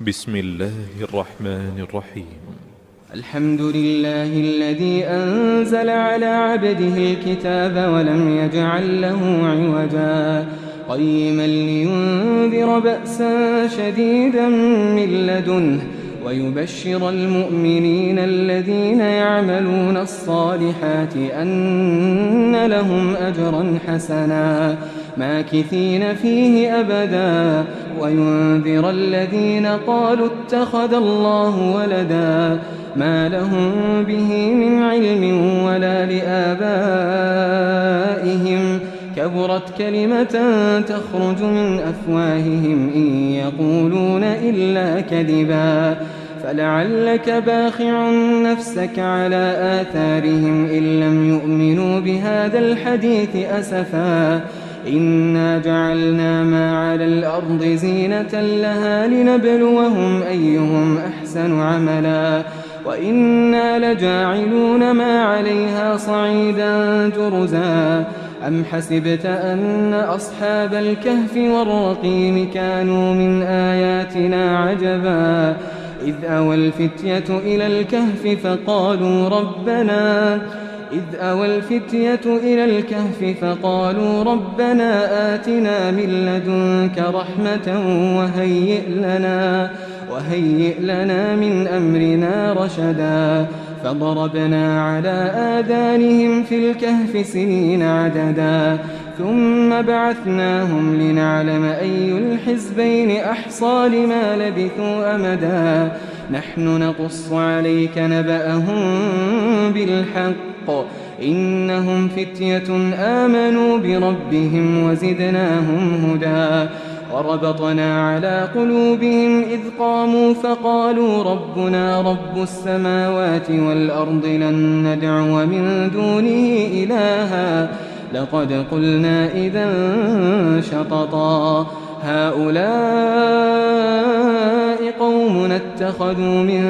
بسم الله الرحمن الرحيم. الحمد لله الذي أنزل على عبده الكتاب ولم يجعل له عوجا قيما لينذر بأسا شديدا من لدنه ويبشر المؤمنين الذين يعملون الصالحات أن لهم أجرا حسنا ماكثين فيه أبدا وينذر الذين قالوا اتخذ الله ولدا ما لهم به من علم ولا لآبائهم كبرت كلمة تخرج من أفواههم إن يقولون إلا كذبا فلعلك باخع نفسك على آثارهم إن لم يؤمنوا بهذا الحديث أسفا إنا جعلنا ما على الأرض زينة لها لنبلوهم أيهم أحسن عملا وإنا لجاعلون ما عليها صعيدا جرزا أم حسبت أن أصحاب الكهف والرقيم كانوا من آياتنا عجبا إذ أوى الفتية إلى الكهف فقالوا ربنا آتنا من لدنك رحمة وهيئ لنا من أمرنا رشدا فضربنا على آذانهم في الكهف سنين عددا ثم بعثناهم لنعلم أي الحزبين أحصى لما لبثوا أمدا نحن نقص عليك نبأهم بالحق إنهم فتية آمنوا بربهم وزدناهم هدى وربطنا على قلوبهم إذ قاموا فقالوا ربنا رب السماوات والأرض لن ندعو من دونه إلها لقد قلنا إذا شططا هؤلاء قومنا اتخذوا من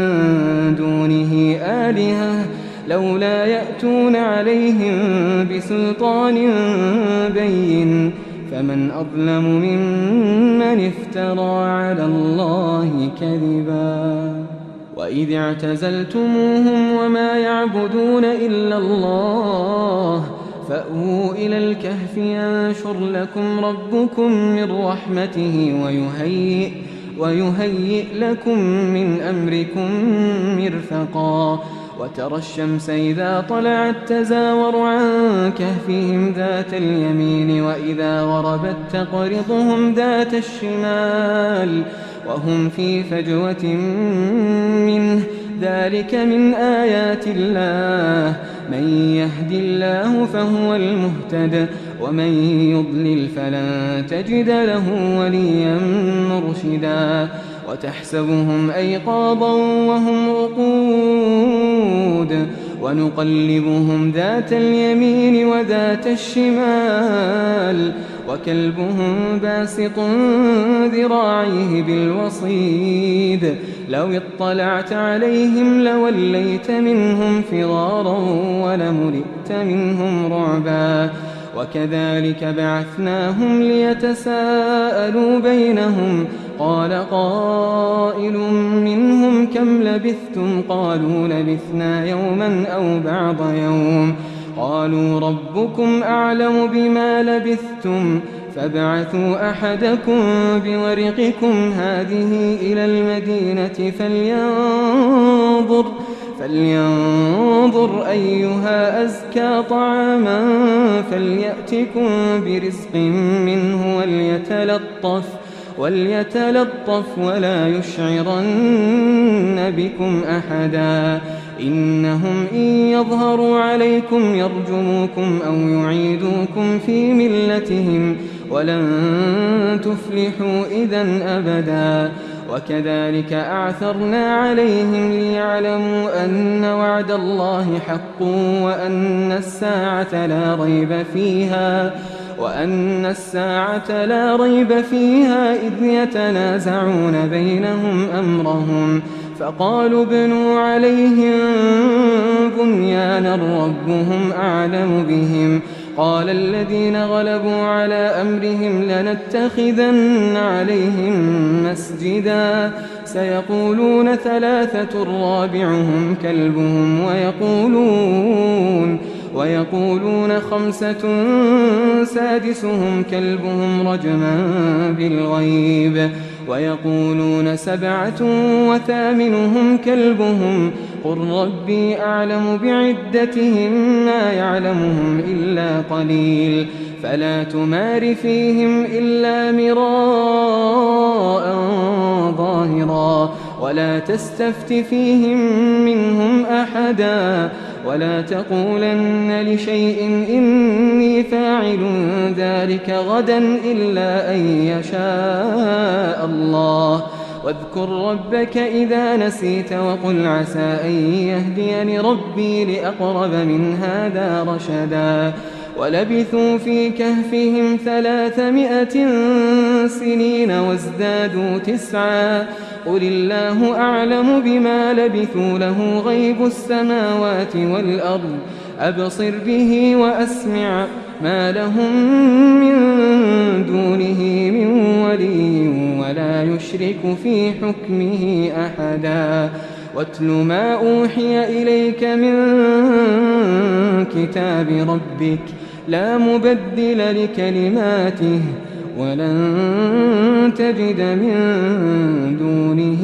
دونه آلهة لولا يأتون عليهم بسلطان بين فمن أظلم ممن افترى على الله كذبا وإذ اعتزلتموهم وما يعبدون إلا الله فأووا إلى الكهف ينشر لكم ربكم من رحمته ويهيئ لكم من أمركم مرفقا وترى الشمس إذا طلعت تزاور عن كهفهم ذات اليمين وإذا غربت تقرضهم ذات الشمال وهم في فجوة منه ذلك من آيات الله من يهد الله فهو المهتد ومن يضلل فلن تجد له وليا مرشدا وتحسبهم أيقاظا وهم رقود ونقلبهم ذات اليمين وذات الشمال وكلبهم باسط ذراعيه بالوصيد لو اطلعت عليهم لوليت منهم فرارا ولملئت منهم رعبا وكذلك بعثناهم ليتساءلوا بينهم قال قائل منهم كم لبثتم قالوا لبثنا يوما أو بعض يوم قالوا ربكم أعلم بما لبثتم فابعثوا أحدكم بورقكم هذه إلى المدينة فلينظر أيها أزكى طعاما فليأتكم برزق منه وليتلطف ولا يشعرن بكم أحدا إنهم إن يظهروا عليكم يرجموكم أو يعيدوكم في ملتهم ولن تفلحوا إذن أبدا وكذلك أعثرنا عليهم ليعلموا أن وعد الله حق وأن الساعة لا ريب فيها إذ يتنازعون بينهم أمرهم فقالوا ابنوا عليهم بنيانا ربهم أعلم بهم قال الذين غلبوا على أمرهم لنتخذن عليهم مسجدا سيقولون 3 رابعهم كلبهم ويقولون 5 سادسهم كلبهم رجما بالغيب ويقولون 7 وثامنهم كلبهم قل ربي أعلم بعدتهم ما يعلمهم إلا قليل فلا تمار فيهم إلا مراء ظاهرا ولا تستفت فيهم منهم أحدا ولا تقولن لشيء إني فاعل ذلك غدا إلا أن يشاء الله واذكر ربك إذا نسيت وقل عسى أن يهديني ربي لأقرب من هذا رشدا ولبثوا في كهفهم 300 سنين وازدادوا 9 قل الله أعلم بما لبثوا له غيب السماوات والأرض أبصر به وأسمع ما لهم من دونه من ولي ولا يشرك في حكمه أحدا واتل ما أوحي إليك من كتاب ربك لا مبدل لكلماته ولن تجد من دونه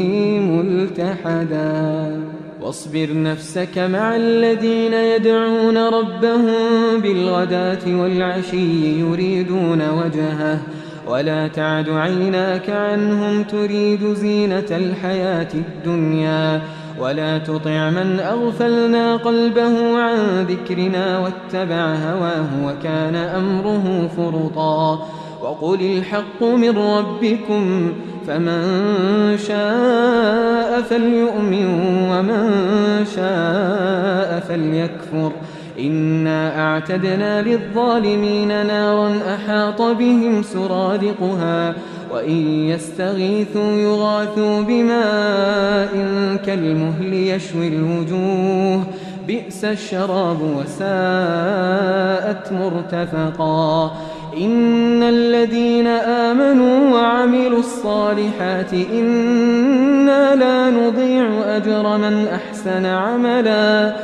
ملتحدا واصبر نفسك مع الذين يدعون ربهم بالغداة والعشي يريدون وجهه ولا تعد عيناك عنهم تريد زينة الحياة الدنيا ولا تطع من أغفلنا قلبه عن ذكرنا واتبع هواه وكان أمره فرطا وقل الحق من ربكم فمن شاء فليؤمن ومن شاء فليكفر إنا أعتدنا للظالمين نارا أحاط بهم سرادقها وإن يستغيثوا يغاثوا بماء كالمهل يشوي الوجوه بئس الشراب وساءت مرتفقا إن الذين آمنوا وعملوا الصالحات إنا لا نضيع أجر من أحسن عملا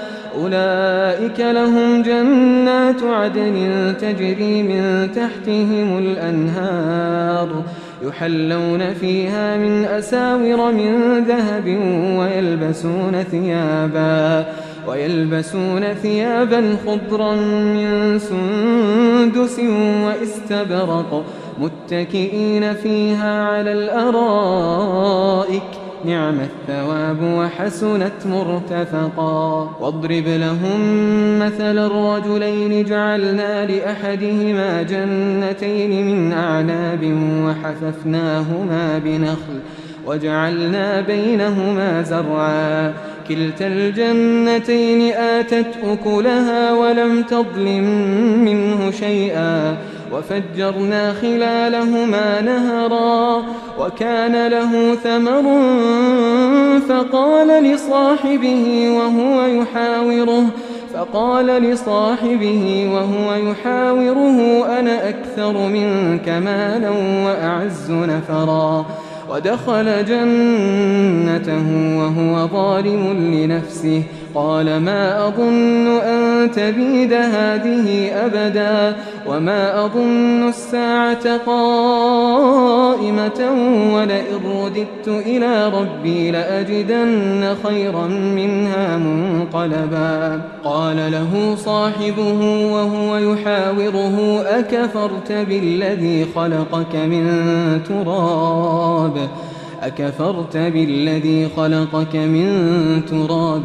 أولئك لهم جنات عدن تجري من تحتهم الأنهار يحلون فيها من أساور من ذهب ويلبسون ثيابا خضرا من سندس واستبرق متكئين فيها على الأرائك نعم الثواب وحسنت مرتفقا واضرب لهم مثل الرجلين جعلنا لأحدهما جنتين من أعناب وحففناهما بنخل وجعلنا بينهما زرعا كلتا الجنتين آتت أكلها ولم تظلم منه شيئا وفجرنا خلالهما نهرا وكان له ثمر فقال لصاحبه وهو يحاوره أنا أكثر منك مالا وأعز نفرا ودخل جنته وهو ظالم لنفسه قال ما أظن أن تبيد هذه أبدا وما أظن الساعة قائمة ولئن رددت إلى ربي لأجدن خيرا منها منقلبا قال له صاحبه وهو يحاوره أكفرت بالذي خلقك من تراب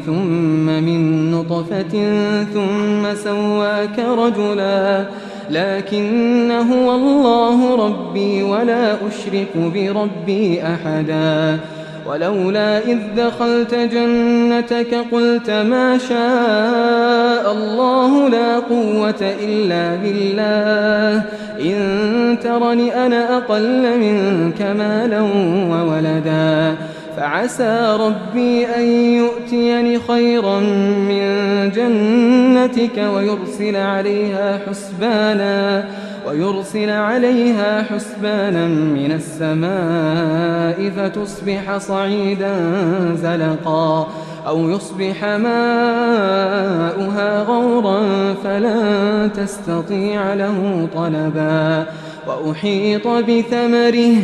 ثم من نطفة ثم سواك رجلا لكن هو الله ربي ولا أشرك بربي أحدا ولولا إذ دخلت جنتك قلت ما شاء الله لا قوة إلا بالله إن ترني أنا أقل منك مالا وولدا فعسى ربي أن يؤتيني خيرا من جنتك ويرسل عليها حسبانا من السماء فتصبح صعيدا زلقا أو يصبح ماؤها غورا فلن تستطيع له طلبا وأحيط بثمره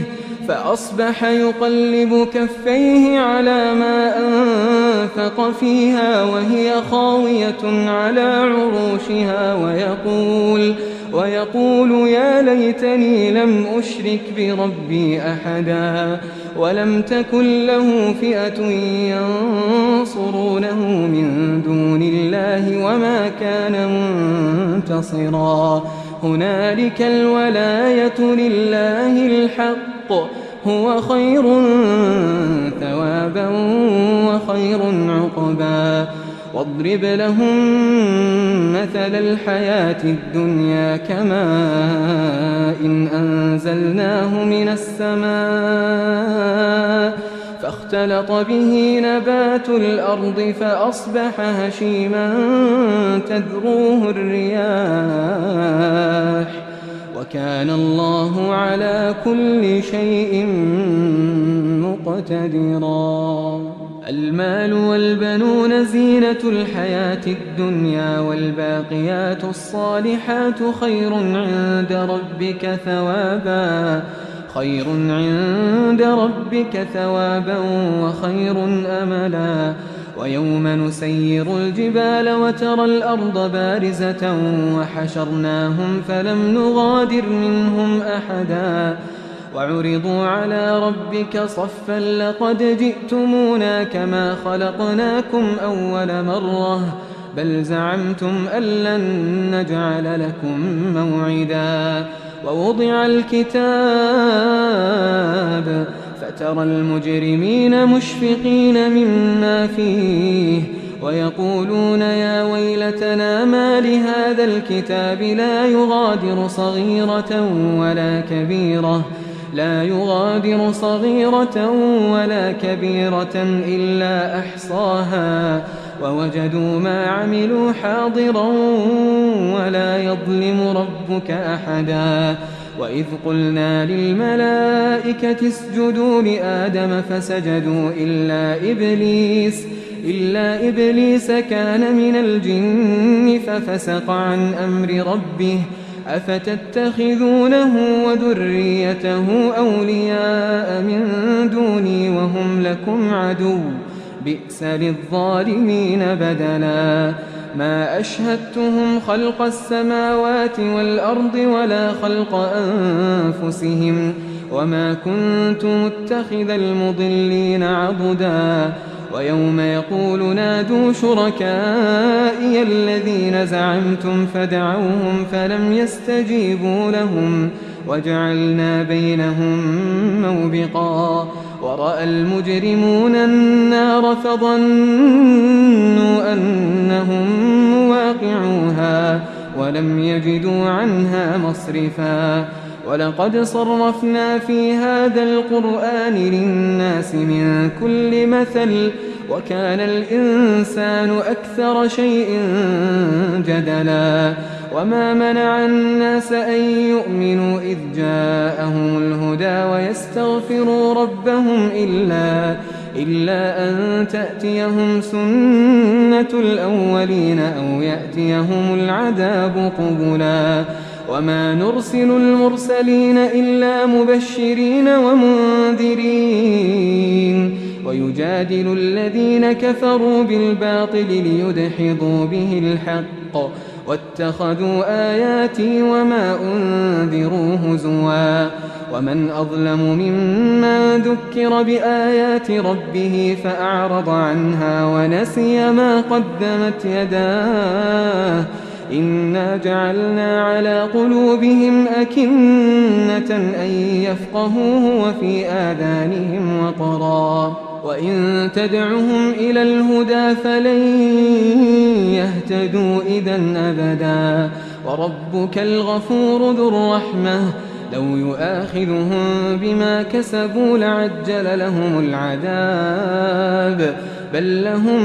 فأصبح يقلب كفيه على ما أنفق فيها وهي خاوية على عروشها ويقول يا ليتني لم أشرك بربي أحدا ولم تكن له فئة ينصرونه من دون الله وما كان منتصرا هنالك الولاية لله الحق هو خير ثوابا وخير عقبا واضرب لهم مثل الحياة الدنيا كماء إن أنزلناه من السماء فاختلط به نبات الأرض فأصبح هشيما تذروه الرياح وكان الله على كل شيء مقتدرا المال والبنون زينة الحياة الدنيا والباقيات الصالحات خير عند ربك ثوابا وخير أملا ويوم نسير الجبال وترى الأرض بارزة وحشرناهم فلم نغادر منهم أحدا وعرضوا على ربك صفا لقد جئتمونا كما خلقناكم أول مرة بل زعمتم أن لن نجعل لكم موعدا ووضع الكتاب فترى المجرمين مشفقين مما فيه ويقولون يا ويلتنا ما لهذا الكتاب لا يغادر صغيرة ولا كبيرة إلا أحصاها ووجدوا ما عملوا حاضرا ولا يظلم ربك أحدا وإذ قلنا للملائكة اسجدوا لآدم فسجدوا إلا إبليس كان من الجن ففسق عن أمر ربه أفتتخذونه وذريته أولياء من دوني وهم لكم عدو بئس للظالمين بدلا ما أشهدتهم خلق السماوات والأرض ولا خلق أنفسهم وما كنت متخذ المضلين عضدا ويوم يقول نادوا شركائي الذين زعمتم فدعوهم فلم يستجيبوا لهم وجعلنا بينهم موبقا ورأى المجرمون النار فظنوا أنهم مواقعوها ولم يجدوا عنها مصرفا ولقد صرفنا في هذا القرآن للناس من كل مثل وكان الإنسان أكثر شيء جدلا وما منع الناس أن يؤمنوا إذ جاءهم الهدى ويستغفروا ربهم إلا أن تأتيهم سنة الأولين أو يأتيهم العذاب قبلا وما نرسل المرسلين إلا مبشرين ومنذرين ويجادل الذين كفروا بالباطل ليدحضوا به الحق واتخذوا آياتي وما أنذروا هزوا ومن أظلم ممن ذكر بآيات ربه فأعرض عنها ونسي ما قدمت يداه إنا جعلنا على قلوبهم أكنة أن يفقهوه وفي آذانهم وقرا وإن تدعهم إلى الهدى فلن يهتدوا إذا أبدا وربك الغفور ذو الرحمة لو يؤاخذهم بما كسبوا لعجل لهم العذاب بل لهم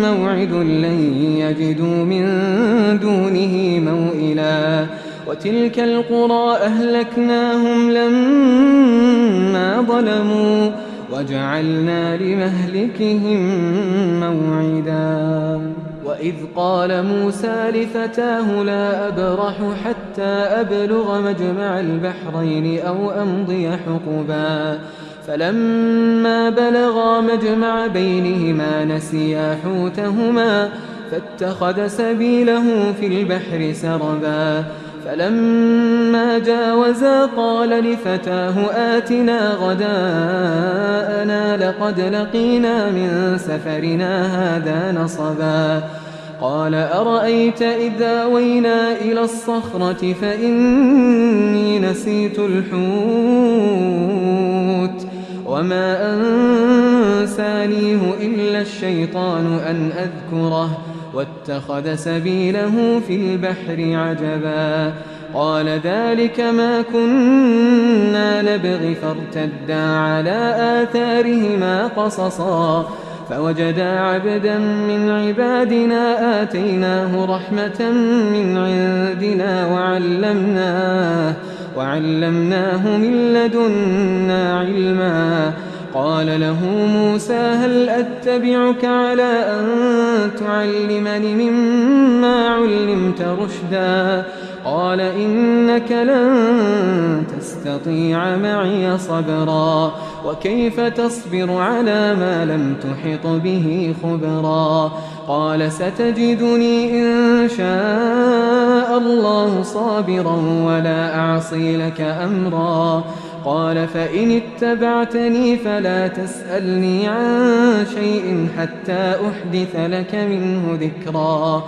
موعد لن يجدوا من دونه موئلا وتلك القرى أهلكناهم لما ظلموا وجعلنا لمهلكهم موعدا وإذ قال موسى لفتاه لا أبرح حتى أبلغ مجمع البحرين أو أمضي حقبا فلما بلغا مجمع بينهما نسيا حوتهما فاتخذ سبيله في البحر سربا فلما جاوزا قال لفتاه آتنا غداءنا لقد لقينا من سفرنا هذا نصبا قال أرأيت إذا أوينا إلى الصخرة فإني نسيت الحوت وما أنسانيه إلا الشيطان أن أذكره واتخذ سبيله في البحر عجبا قال ذلك ما كنا نبغي فارتدا على آثارهما قصصا فوجدا عبدا من عبادنا آتيناه رحمة من عندنا وعلمناه من لدنا علما قال له موسى هل أتبعك على أن تعلمني مما علمت رشدا قال إنك لن تستطيع معي صبرا وكيف تصبر على ما لم تحط به خبرا قال ستجدني إن شاء الله صابرا ولا أعصي لك أمرا قال فإن اتبعتني فلا تسألني عن شيء حتى أحدث لك منه ذكرا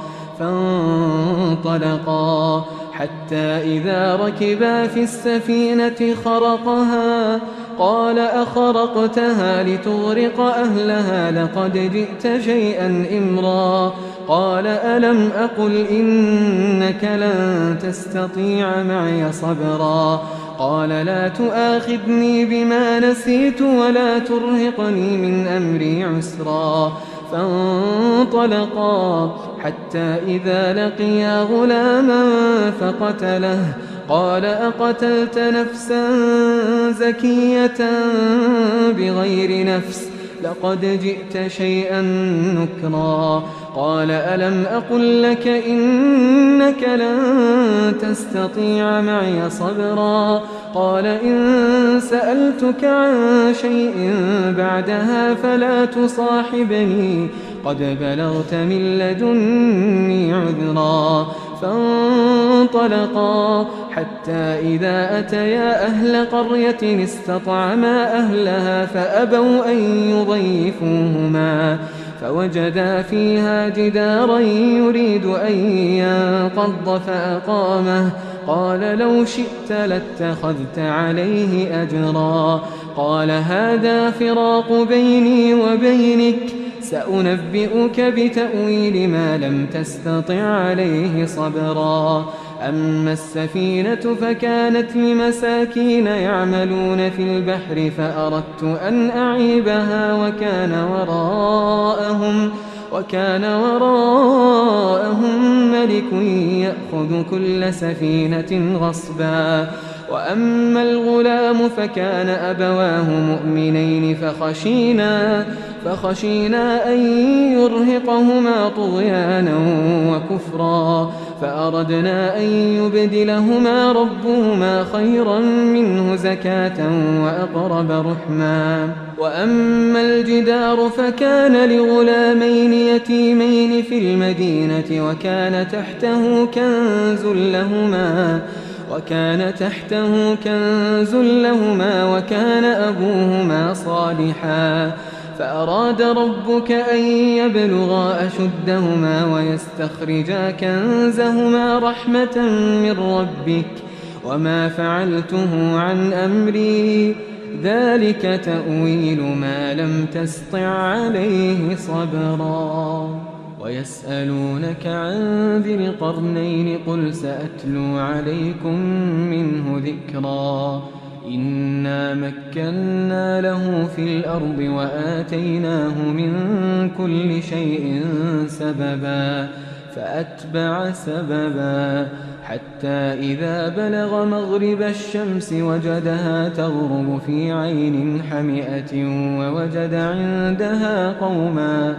فانطلقا حتى إذا ركبا في السفينة خرقها قال أخرقتها لتغرق أهلها لقد جئت شيئا إمرا قال ألم أقل إنك لن تستطيع معي صبرا قال لا تؤاخذني بما نسيت ولا ترهقني من أمري عسرا فانطلقا حتى إذا لقيا غلاما فقتله قال أقتلت نفسا زكية بغير نفس لقد جئت شيئا نكرا قال ألم أقل لك إنك لن تستطيع معي صبرا قال إن سألتك عن شيء بعدها فلا تصاحبني قد بلغت من لدني عذرا فانطلقا حتى إذا أتيا أهل قرية استطعما أهلها فأبوا أن يضيفوهما فوجدا فيها جدارا يريد أن ينقض فأقامه قال لو شئت لاتخذت عليه أجرا قال هذا فراق بيني وبينك سأنبئك بتأويل ما لم تستطع عليه صبرا أما السفينة فكانت لمساكين يعملون في البحر فأردت أن أعيبها وكان وراءهم ملك يأخذ كل سفينة غصبا وأما الغلام فكان أبواه مؤمنين فخشينا أن يرهقهما طغيانا وكفرا فأردنا أن يبدلهما ربهما خيرا منه زكاة وأقرب رحما وأما الجدار فكان لغلامين يتيمين في المدينة وكان تحته كنز لهما وكان أبوهما صالحا فأراد ربك أن يبلغا أشدهما ويستخرجا كنزهما رحمة من ربك وما فعلته عن أمري ذلك تأويل ما لم تسطع عليه صبرا ويسألونك عن ذي القرنين قل سأتلو عليكم منه ذكرا إنا مكنا له في الأرض وآتيناه من كل شيء سببا فأتبع سببا حتى إذا بلغ مغرب الشمس وجدها تغرب في عين حمئة ووجد عندها قوما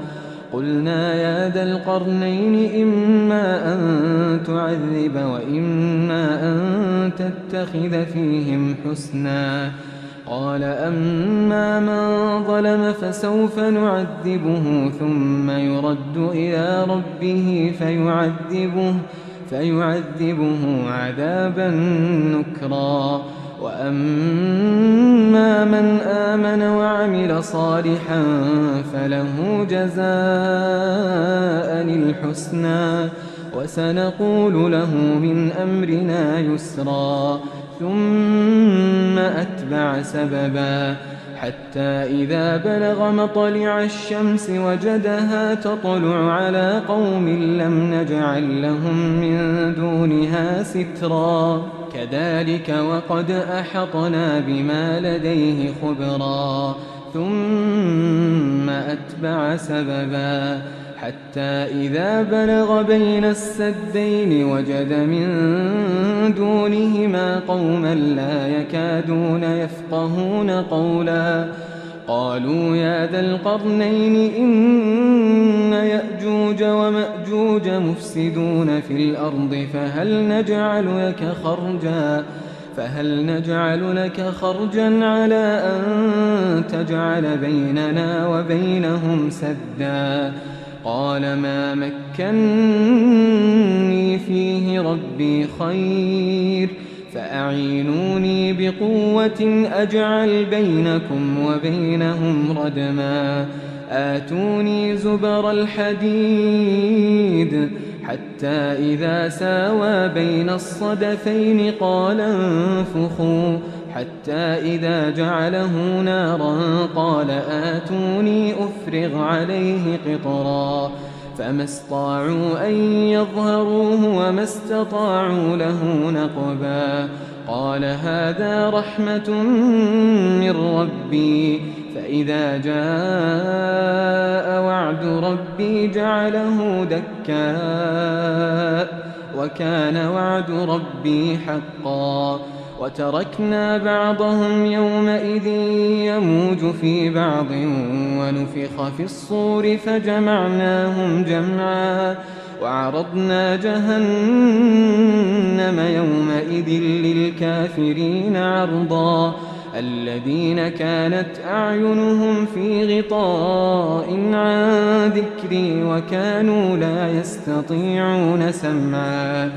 قلنا يا ذا القرنين إما أن تعذب وإما أن تتخذ فيهم حسنا قال أما من ظلم فسوف نعذبه ثم يرد إلى ربه فيعذبه عذابا نكرا وأما من آمن وعمل صالحا فله جزاء الحسنى وسنقول له من أمرنا يسرا ثم أتبع سببا حتى إذا بلغ مطلع الشمس وجدها تطلع على قوم لم نجعل لهم من دونها سترا كذلك وقد أحطنا بما لديه خبرا ثم أتبع سببا حتى إذا بلغ بين السدين وجد من دونهما قوما لا يكادون يفقهون قولا قالوا يا ذا القرنين إن يأجوج ومأجوج مفسدون في الأرض فهل نجعل لك خرجا على أن تجعل بيننا وبينهم سدا قال ما مكنني فيه ربي خير فأعينوني بقوة أجعل بينكم وبينهم ردما آتوني زبر الحديد حتى إذا ساوى بين الصدفين قال انفخوا حتى إذا جعله نارا قال آتوني أفرغ عليه قطرا فما استطاعوا أن يظهروه وما استطاعوا له نقبا قال هذا رحمة من ربي فإذا جاء وعد ربي جعله دكاء وكان وعد ربي حقا وتركنا بعضهم يومئذ يموج في بعض ونفخ في الصور فجمعناهم جمعا وعرضنا جهنم يومئذ للكافرين عرضا الذين كانت أعينهم في غطاء عن ذكري وكانوا لا يستطيعون سمعا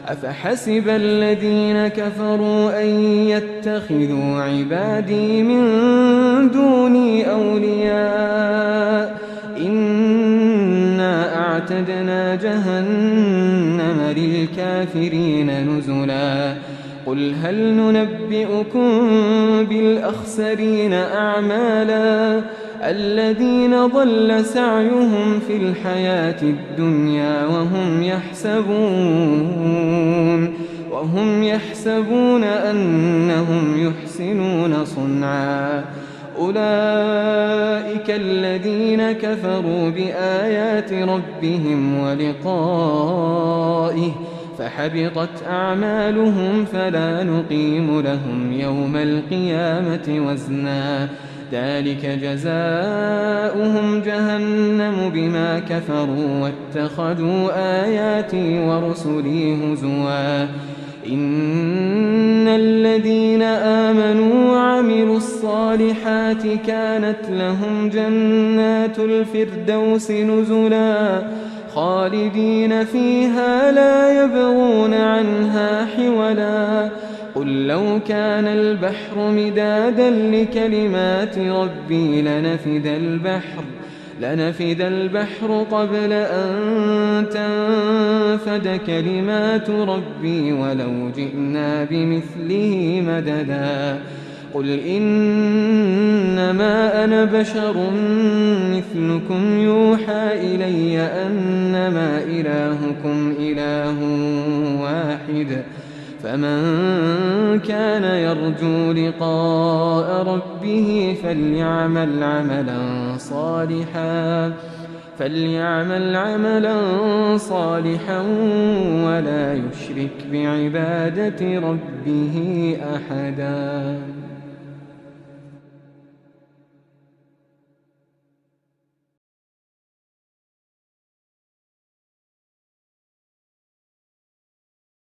أفحسب الذين كفروا أن يتخذوا عبادي من دوني أولياء إنا أعتدنا جهنم للكافرين نزلا قل هل ننبئكم بالأخسرين أعمالا الذين ضل سعيهم في الحياة الدنيا وهم يحسبون أنهم يحسنون صنعا أولئك الذين كفروا بآيات ربهم ولقائه فحبطت أعمالهم فلا نقيم لهم يوم القيامة وزنا ذلك جزاؤهم جهنم بما كفروا واتخذوا آياتي ورسلي هزوا إن الذين آمنوا وعملوا الصالحات كانت لهم جنات الفردوس نزلا خالدين فيها لا يبغون عنها حولا قل لو كان البحر مدادا لكلمات ربي لنفد البحر قبل أن تنفد كلمات ربي ولو جئنا بمثله مددا قل إنما أنا بشر مثلكم يوحى إلي أنما إلهكم إله واحد فمن كان يرجو لقاء ربه فليعمل عملا صالحا ولا يشرك بعبادة ربه أحدا.